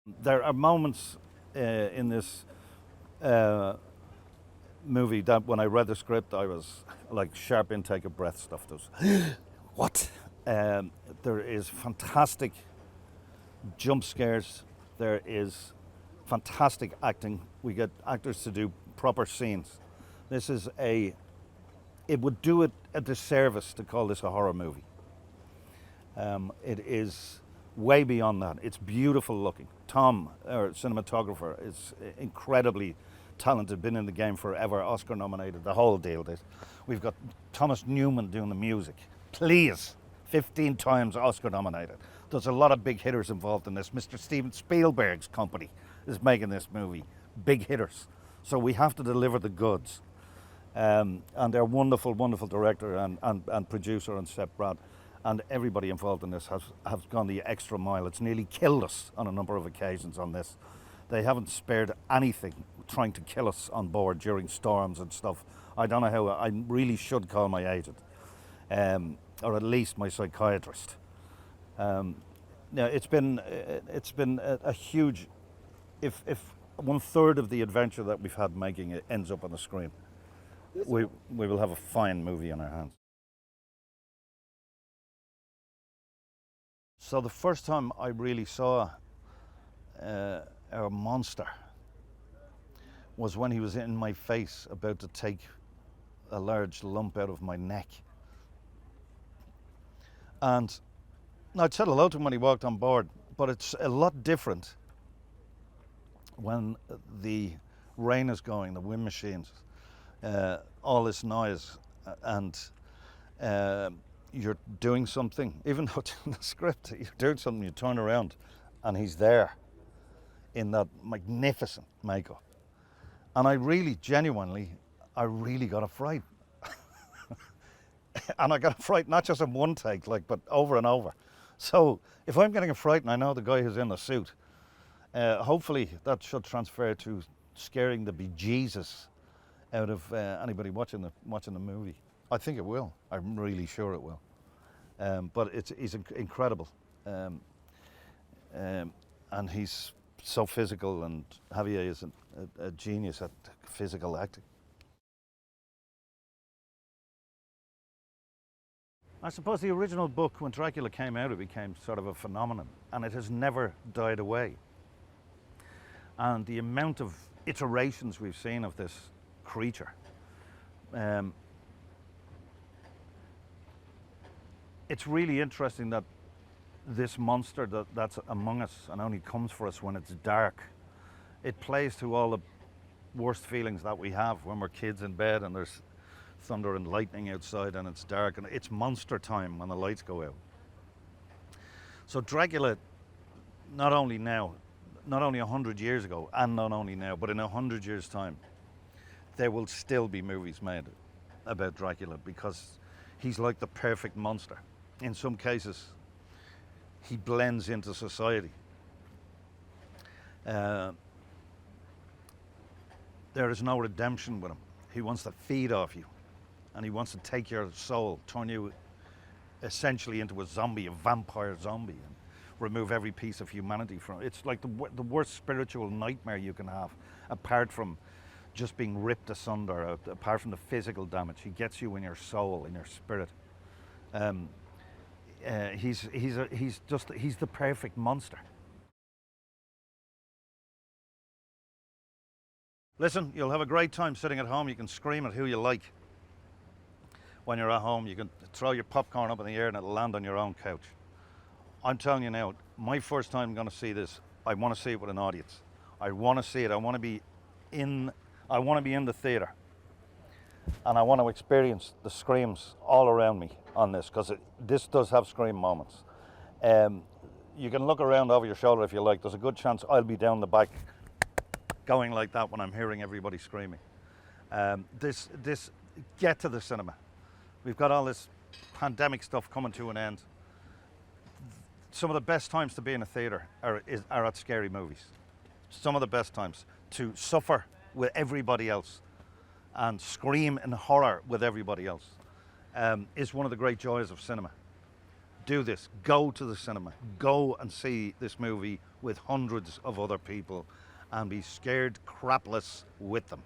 There are moments in this movie that when I read the script, I was like sharp intake of breath stuff. What? There is fantastic jump scares. There is fantastic acting. We get actors to do proper scenes. This is it would do it a disservice to call this a horror movie. It is way beyond that. It's beautiful looking. Tom, our cinematographer, is incredibly talented, been in the game forever, Oscar nominated, the whole deal. We've got Thomas Newman doing the music. Please, 15 times Oscar nominated. There's a lot of big hitters involved in this. Mr. Steven Spielberg's company is making this movie. Big hitters. So we have to deliver the goods. And they're wonderful, wonderful director and producer and Seth Brad. And everybody involved in this has gone the extra mile. It's nearly killed us on a number of occasions on this. They haven't spared anything trying to kill us on board during storms and stuff. I don't know how. I really should call my agent, or at least my psychiatrist. It's been a huge. If 1/3 of the adventure that we've had making it ends up on the screen, we will have a fine movie on our hands. So the first time I really saw our monster was when he was in my face, about to take a large lump out of my neck. And I'd said hello to him when he walked on board, but it's a lot different when the rain is going, the wind machines, all this noise, and you're doing something, even though it's in the script, you're doing something, you turn around and he's there in that magnificent makeup. And I really, genuinely, I really got a fright. And I got a fright not just in one take, but over and over. So if I'm getting a fright and I know the guy who's in the suit, hopefully that should transfer to scaring the bejesus out of anybody watching the movie. I think it will. I'm really sure it will. But he's incredible. And he's so physical, and Javier is a genius at physical acting. I suppose the original book, when Dracula came out, it became sort of a phenomenon, and it has never died away. And the amount of iterations we've seen of this creature, it's really interesting that this monster that's among us and only comes for us when it's dark, it plays to all the worst feelings that we have when we're kids in bed and there's thunder and lightning outside and it's dark, and it's monster time when the lights go out. So Dracula, not only 100 years ago, and not only now, but in 100 years' time, there will still be movies made about Dracula, because he's like the perfect monster. In some cases, he blends into society. There is no redemption with him. He wants to feed off you, and he wants to take your soul, turn you essentially into a zombie, a vampire zombie, and remove every piece of humanity from it. It's like the worst spiritual nightmare you can have, apart from just being ripped asunder, apart from the physical damage. He gets you in your soul, in your spirit. He's the perfect monster. Listen, you'll have a great time sitting at home. You can scream at who you like. When you're at home, you can throw your popcorn up in the air and it'll land on your own couch. I'm telling you now, my first time going to see this, I want to see it with an audience. I want to see it. I want to be in the theater, and I want to experience the screams all around me on this, because this does have scream moments. You can look around over your shoulder if you like. There's a good chance I'll be down the back going like that when I'm hearing everybody screaming. Get to the cinema. We've got all this pandemic stuff coming to an end. Some of the best times to be in a theater are at scary movies. Some of the best times to suffer with everybody else and scream in horror with everybody else is one of the great joys of cinema. do this. Go to the cinema. Go and see this movie with hundreds of other people and be scared crapless with them.